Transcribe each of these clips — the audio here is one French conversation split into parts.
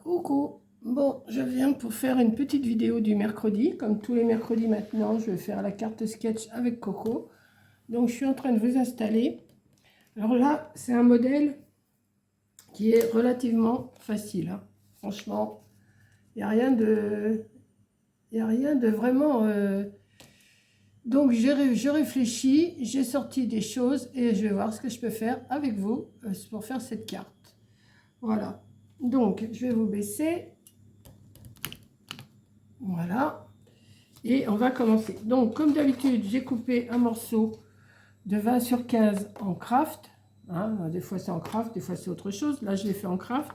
Coucou, bon, je viens pour faire une petite vidéo du mercredi. Comme tous les mercredis maintenant, je vais faire la carte sketch avec Coco. Donc, je suis en train de vous installer. Alors là, c'est un modèle qui est relativement facile, hein. Franchement, il n'y a rien de... Il n'y a rien de vraiment... Donc, je réfléchis, j'ai sorti des choses et je vais voir ce que je peux faire avec vous pour faire cette carte. Voilà. Donc, je vais vous baisser. Voilà. Et on va commencer. Donc, comme d'habitude, j'ai coupé un morceau de 20 sur 15 en craft. Hein, des fois, c'est en craft, des fois, c'est autre chose. Là, je l'ai fait en craft.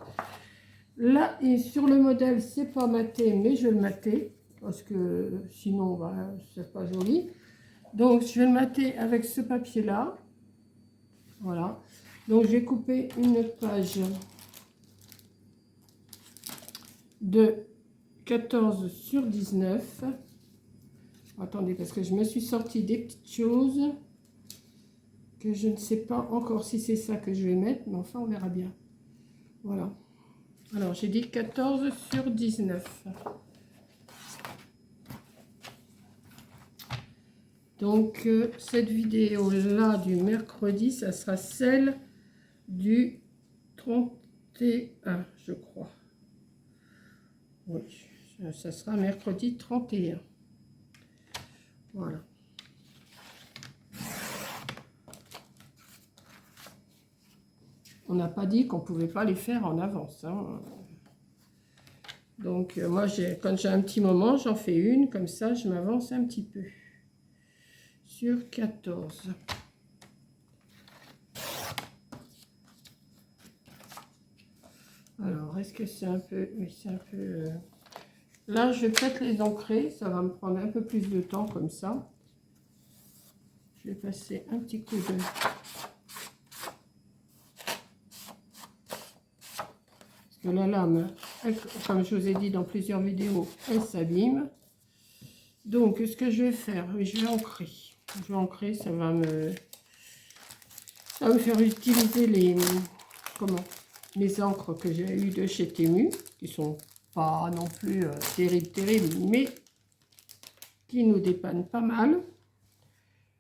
Là, et sur le modèle, c'est pas maté, mais je vais le mater. Parce que sinon, bah, c'est pas joli. Donc, je vais le mater avec ce papier-là. Voilà. Donc, j'ai coupé une page de 14 sur 19. Attendez, parce que je me suis sorti des petites choses que je ne sais pas encore si c'est ça que je vais mettre, mais enfin, on verra bien. Voilà. Alors, j'ai dit 14 sur 19. Donc, cette vidéo-là du mercredi, ça sera celle du 31, je crois. Oui, ça sera mercredi 31. Voilà. On n'a pas dit qu'on ne pouvait pas les faire en avance, hein. Donc, moi, quand j'ai un petit moment, j'en fais une. Comme ça, je m'avance un petit peu. Sur 14. Alors, est-ce que c'est un peu... Oui, c'est un peu... Là, je vais peut-être les ancrer. Ça va me prendre un peu plus de temps comme ça. Je vais passer un petit coup de... Parce que la lame, comme je vous ai dit dans plusieurs vidéos, elle s'abîme. Donc, ce que je vais faire, je vais ancrer. Je vais ancrer, ça va me faire utiliser les encres que j'ai eues de chez Temu, qui sont pas non plus terribles, mais qui nous dépannent pas mal.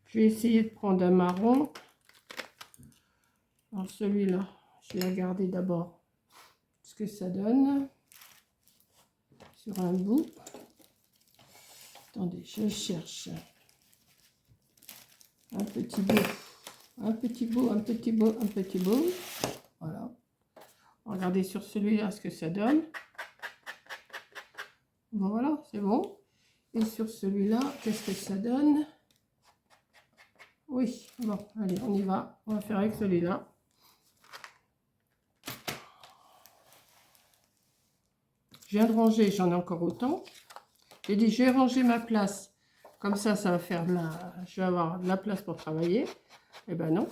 Je vais essayer de prendre un marron. Alors celui-là, je vais regarder d'abord ce que ça donne sur un bout. Attendez, je cherche un petit bout, un petit bout, un petit bout, un petit bout. Voilà. Regardez sur celui-là ce que ça donne. Bon, voilà, c'est bon. Et sur celui-là, qu'est-ce que ça donne? Oui, bon, allez, on y va. On va faire avec celui-là. Je viens de ranger, j'en ai encore autant. J'ai dit, je vais ranger ma place. Comme ça, ça va faire je vais avoir de la place pour travailler. Eh ben non.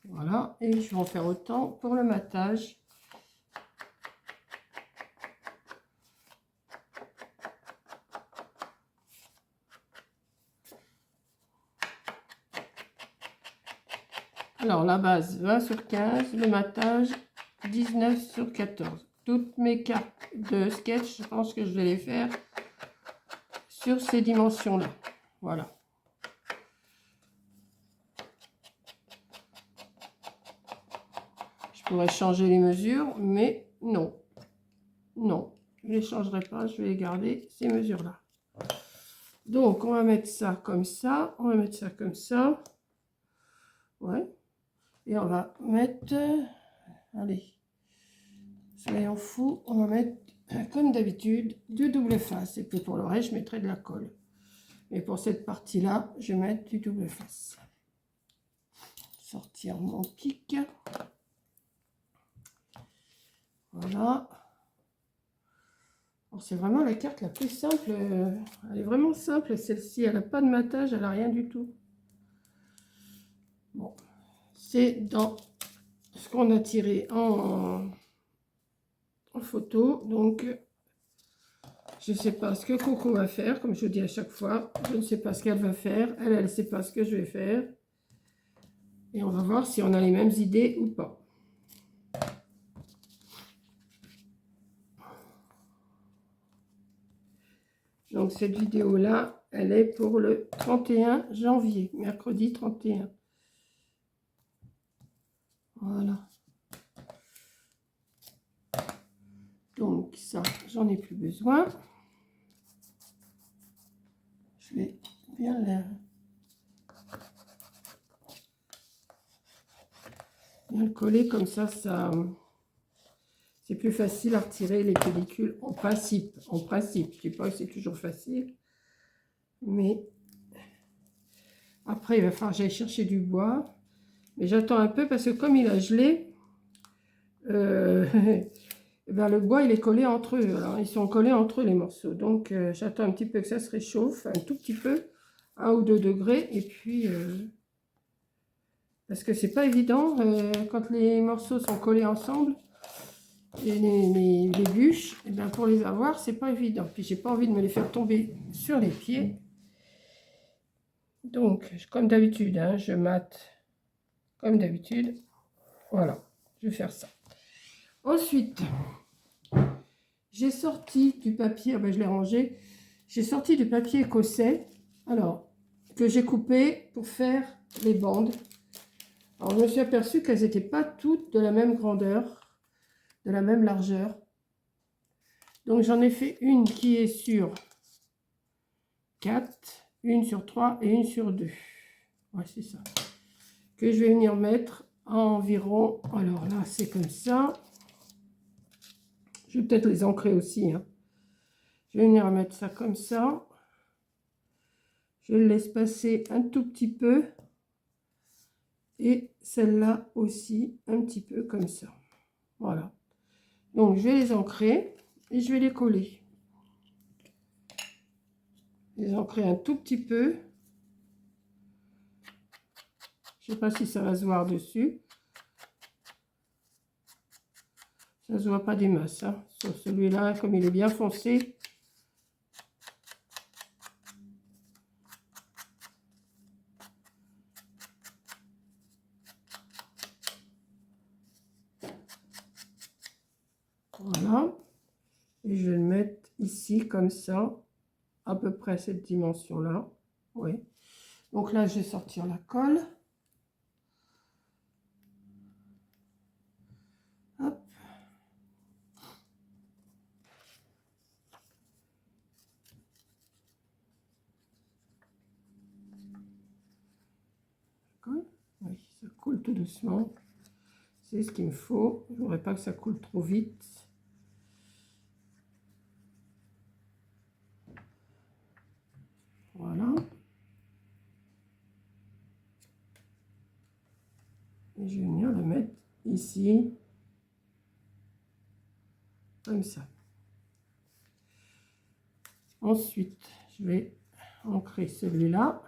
Voilà, et je vais en faire autant pour le matage. Alors, la base, 20 sur 15, le matage, 19 sur 14. Toutes mes cartes de sketch, je pense que je vais les faire sur ces dimensions-là. Voilà. Je pourrais changer les mesures, mais non. Non, je ne les changerai pas, je vais les garder, ces mesures-là. Donc, on va mettre ça comme ça, on va mettre ça comme ça. Ouais. Et on va mettre... allez, soyons fous, on va mettre, comme d'habitude, deux doubles faces. Et puis pour le reste, je mettrai de la colle. Et pour cette partie-là, je vais mettre du double face. Sortir mon pic. Voilà. C'est vraiment la carte la plus simple. Elle est vraiment simple, celle-ci. Elle n'a pas de matage, elle n'a rien du tout. Bon, c'est dans ce qu'on a tiré en photo. Donc, je ne sais pas ce que Coco va faire, comme je dis à chaque fois. Je ne sais pas ce qu'elle va faire. Elle ne sait pas ce que je vais faire. Et on va voir si on a les mêmes idées ou pas. Donc, cette vidéo-là, elle est pour le 31 janvier, mercredi 31. Voilà. Donc, ça, j'en ai plus besoin. Je vais bien le coller comme ça, c'est plus facile à retirer les pellicules en principe. En principe, je ne dis pas que c'est toujours facile, mais après il va falloir que j'aille chercher du bois. Mais j'attends un peu parce que comme il a gelé, ben le bois il est collé entre eux. Alors ils sont collés entre eux les morceaux. Donc j'attends un petit peu que ça se réchauffe, un tout petit peu, 1 ou 2 degrés, et puis parce que c'est pas évident quand les morceaux sont collés ensemble. Et les bûches, et bien pour les avoir, c'est pas évident. Puis j'ai pas envie de me les faire tomber sur les pieds. Donc, comme d'habitude, hein, je mate comme d'habitude. Voilà, je vais faire ça. Ensuite, j'ai sorti du papier, ben je l'ai rangé. J'ai sorti du papier écossais, alors que j'ai coupé pour faire les bandes. Alors, je me suis aperçue qu'elles n'étaient pas toutes de la même grandeur, de la même largeur. Donc, j'en ai fait une qui est sur 4, une sur 3 et une sur 2. Ouais, c'est ça. Que je vais venir mettre à environ... Alors là, c'est comme ça. Je vais peut-être les ancrer aussi. Hein. Je vais venir mettre ça comme ça. Je le laisse passer un tout petit peu. Et celle-là aussi, un petit peu comme ça. Voilà. Donc, je vais les ancrer et je vais les coller. Les ancrer un tout petit peu. Je ne sais pas si ça va se voir dessus. Ça ne se voit pas des masses. Hein. Sur celui-là, comme il est bien foncé. Voilà. Et je vais le mettre ici, comme ça. À peu près cette dimension-là. Oui. Donc là, je vais sortir la colle. Hop. Oui, ça coule tout doucement. C'est ce qu'il me faut. Je ne voudrais pas que ça coule trop vite. Voilà. Et je vais venir le mettre ici. Comme ça. Ensuite, je vais ancrer celui-là.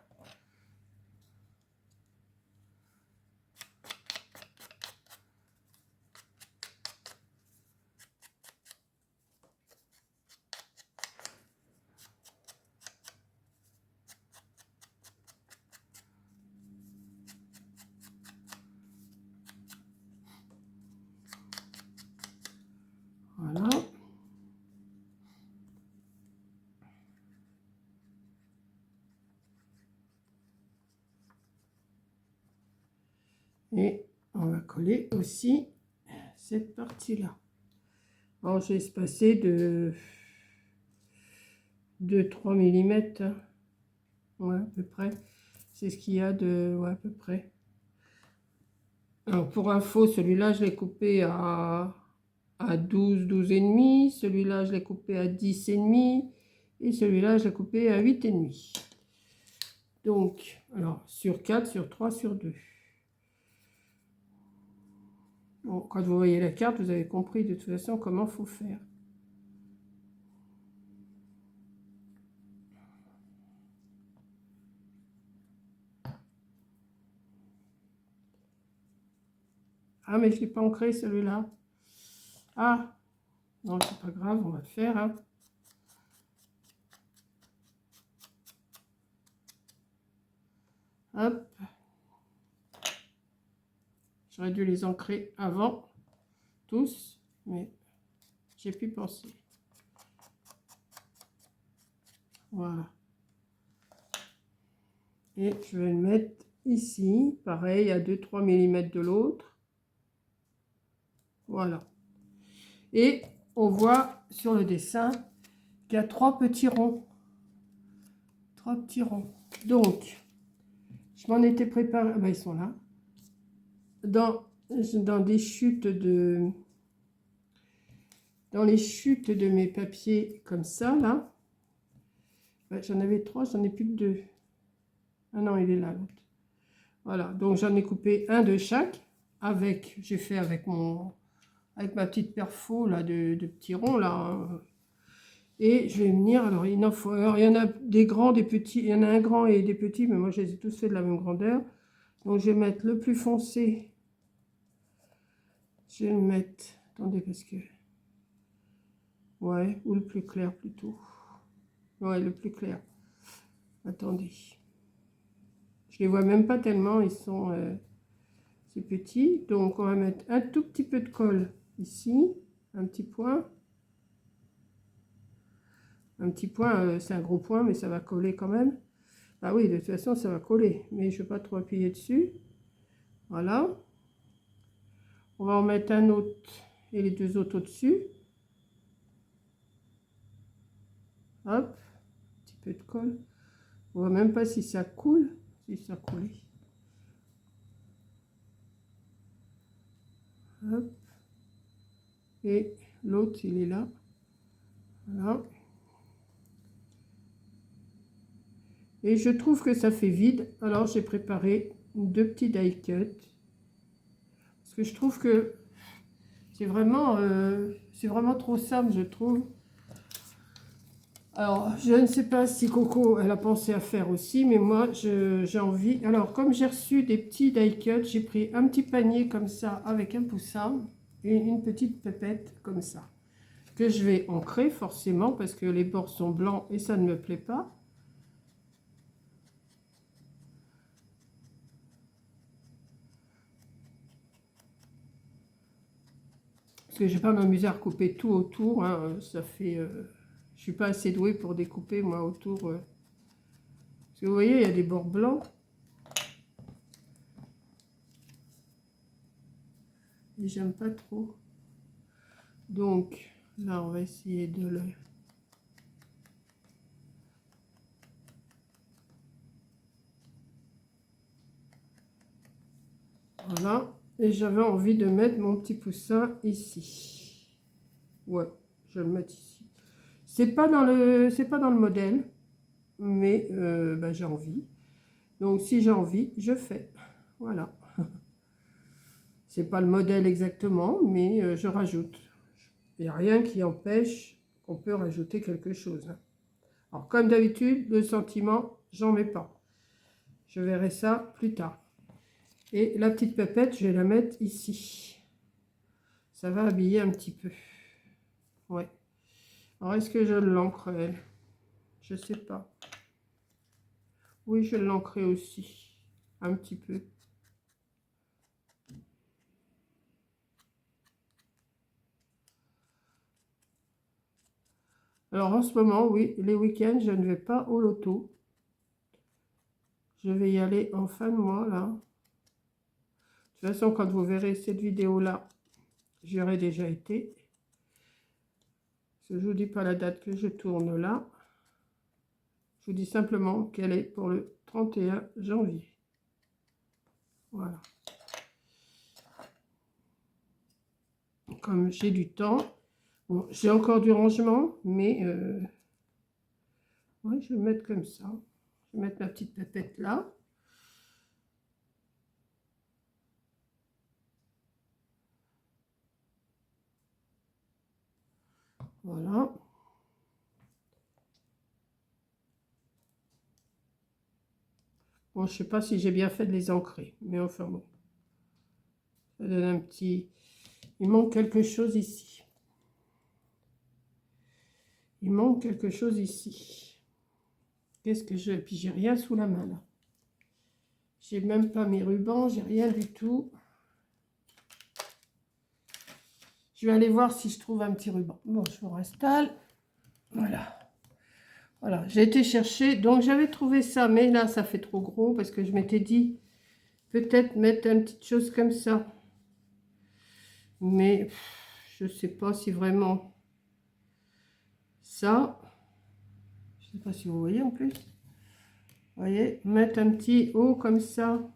Voilà. Et on va coller aussi cette partie-là. Alors, j'ai espacé de 2-3 mm. Ouais, à peu près. C'est ce qu'il y a de... Ouais, à peu près. Alors, pour info, celui-là, je l'ai coupé à 12, 12,5. Celui-là, je l'ai coupé à 10,5. Et celui-là, je l'ai coupé à 8,5. Donc, alors, sur 4, sur 3, sur 2. Bon, quand vous voyez la carte, vous avez compris de toute façon comment il faut faire. Ah, mais je ne l'ai pas ancré celui-là. Ah, non, c'est pas grave, on va le faire. Hein. Hop. J'aurais dû les ancrer avant, tous, mais j'ai pu penser. Voilà. Et je vais le mettre ici, pareil, à 2-3 mm de l'autre. Voilà. Et on voit sur le dessin qu'il y a 3 petits ronds. 3 petits ronds. Donc, je m'en étais préparé. Ah ben, ils sont là. Dans des chutes de... Dans les chutes de mes papiers comme ça, là. Ben, j'en avais 3, j'en ai plus que 2. Ah non, il est là, l'autre. Voilà, donc j'en ai coupé un de chaque. J'ai fait avec ma petite perfo là, de petits ronds là. Hein. Et je vais venir, alors il y en a des grands, des petits, il y en a un grand et des petits, mais moi je les ai tous fait de la même grandeur. Donc je vais mettre le plus foncé. Je vais le mettre, attendez parce que, ouais, ou le plus clair plutôt. Ouais, le plus clair. Attendez. Je les vois même pas tellement, ils sont, c'est petit. Donc on va mettre un tout petit peu de colle ici, un petit point. Un petit point, c'est un gros point, mais ça va coller quand même. Ah oui, de toute façon, ça va coller, mais je ne vais pas trop appuyer dessus. Voilà. On va en mettre un autre et les 2 autres au-dessus. Hop, un petit peu de colle. On voit même pas si ça coule, si ça coule. Hop. Et l'autre, il est là. Voilà. Et je trouve que ça fait vide. Alors, j'ai préparé 2 petits die cut. Parce que je trouve que c'est vraiment trop simple, je trouve. Alors, je ne sais pas si Coco, elle a pensé à faire aussi, mais moi, j'ai envie. Alors, comme j'ai reçu des petits die cut, j'ai pris un petit panier comme ça, avec un poussin, et une petite pépette comme ça, que je vais ancrer forcément, parce que les bords sont blancs et ça ne me plaît pas. Parce que je ne vais pas m'amuser à recouper tout autour, hein, ça fait... je suis pas assez douée pour découper, moi, autour... Parce que vous voyez, il y a des bords blancs. Et j'aime pas trop. Donc, là, on va essayer de le... Voilà. Et j'avais envie de mettre mon petit poussin ici. Ouais, je vais le mettre ici. C'est pas dans le modèle, mais bah, j'ai envie. Donc, si j'ai envie, je fais. Voilà. C'est pas le modèle exactement, mais je rajoute. Il n'y a rien qui empêche qu'on peut rajouter quelque chose. Hein. Alors, comme d'habitude, le sentiment, j'en mets pas. Je verrai ça plus tard. Et la petite pépette, je vais la mettre ici. Ça va habiller un petit peu. Ouais. Alors, est-ce que je l'ancre, elle? Je sais pas. Oui, je l'ancrer aussi. Un petit peu. Alors, en ce moment, oui, les week-ends, je ne vais pas au loto. Je vais y aller en fin de mois, là. De toute façon, quand vous verrez cette vidéo-là, j'y aurai déjà été. Je ne vous dis pas la date que je tourne là. Je vous dis simplement qu'elle est pour le 31 janvier. Voilà. Comme j'ai du temps, bon, j'ai encore du rangement, mais ouais, je vais le mettre comme ça. Je vais mettre ma petite pépette là. Voilà. Bon, je sais pas si j'ai bien fait de les ancrer, mais enfin bon. Ça donne un petit... Il manque quelque chose ici. Il manque quelque chose ici. Qu'est-ce que je... Puis j'ai rien sous la main là. J'ai même pas mes rubans, j'ai rien du tout. Je vais aller voir si je trouve un petit ruban. Bon, je vous installe. Voilà. Voilà, j'ai été chercher. Donc, j'avais trouvé ça, mais là, ça fait trop gros parce que je m'étais dit peut-être mettre une petite chose comme ça. Mais je sais pas si vraiment ça. Je sais pas si vous voyez en plus. Vous voyez, mettre un petit haut comme ça.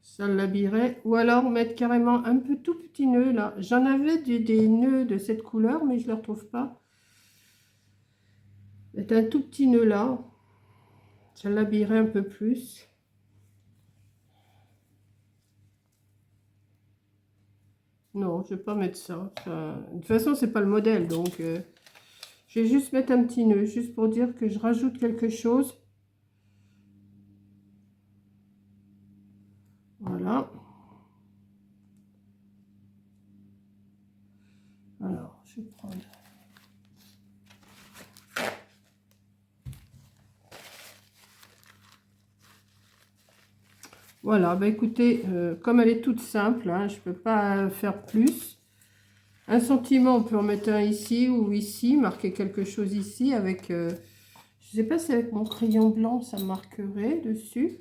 Ça l'habillerait. Ou alors mettre carrément un peu tout petit nœud là. J'en avais des nœuds de cette couleur, mais je ne les retrouve pas. Mettre un tout petit nœud là. Ça l'habillerait un peu plus. Non, je ne vais pas mettre ça. De toute façon, c'est pas le modèle. Donc, je vais juste mettre un petit nœud. Juste pour dire que je rajoute quelque chose. Voilà. Alors, je vais prendre... Voilà, bah écoutez, comme elle est toute simple, hein, je ne peux pas faire plus. Un sentiment, on peut en mettre un ici ou ici, marquer quelque chose ici avec... je ne sais pas si avec mon crayon blanc, ça marquerait dessus.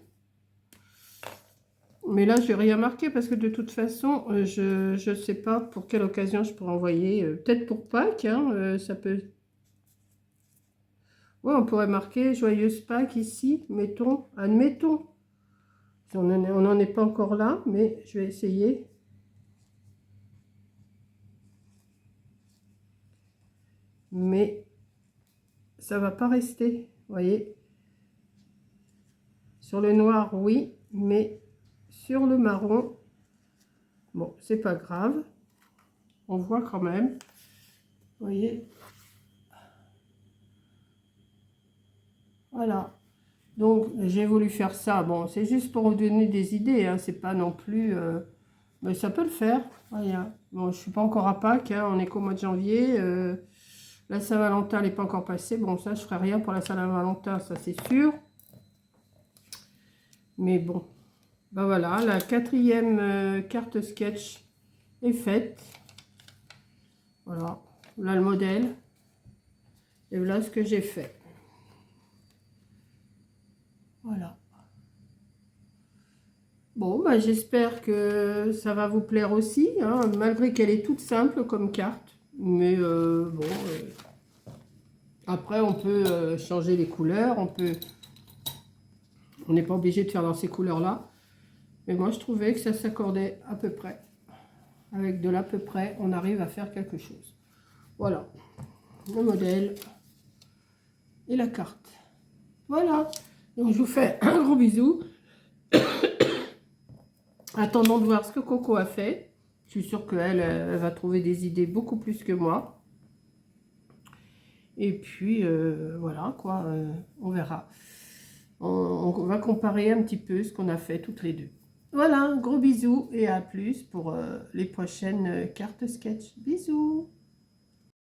Mais là, je n'ai rien marqué parce que de toute façon, je ne sais pas pour quelle occasion je pourrais envoyer. Peut-être pour Pâques, hein, ça peut... Ouais, on pourrait marquer Joyeuse Pâques ici, mettons, admettons. On n'en est pas encore là, mais je vais essayer. Mais ça va pas rester, vous voyez. Sur le noir, oui, mais sur le marron, bon, c'est pas grave. On voit quand même, vous voyez. Voilà. Donc, j'ai voulu faire ça. Bon, c'est juste pour vous donner des idées, hein. C'est pas non plus... mais ça peut le faire. Voilà. Bon, je suis pas encore à Pâques, hein. On est qu'au mois de janvier. La Saint-Valentin n'est pas encore passée. Bon, ça, je ferai rien pour la Saint-Valentin, ça c'est sûr. Mais bon, ben voilà, la 4e carte sketch est faite. Voilà, là le modèle. Et voilà ce que j'ai fait. Voilà. Bon, ben j'espère que ça va vous plaire aussi, hein, malgré qu'elle est toute simple comme carte. Mais bon, après on peut changer les couleurs, on n'est pas obligé de faire dans ces couleurs-là. Mais moi, je trouvais que ça s'accordait à peu près. Avec de l'à peu près, on arrive à faire quelque chose. Voilà, le modèle et la carte. Voilà, donc je vous fais un gros bisou. Attendons de voir ce que Coco a fait. Je suis sûre qu'elle elle va trouver des idées beaucoup plus que moi. Et puis, voilà, quoi, on verra. On va comparer un petit peu ce qu'on a fait toutes les deux. Voilà, gros bisous et à plus pour les prochaines cartes sketch. Bisous!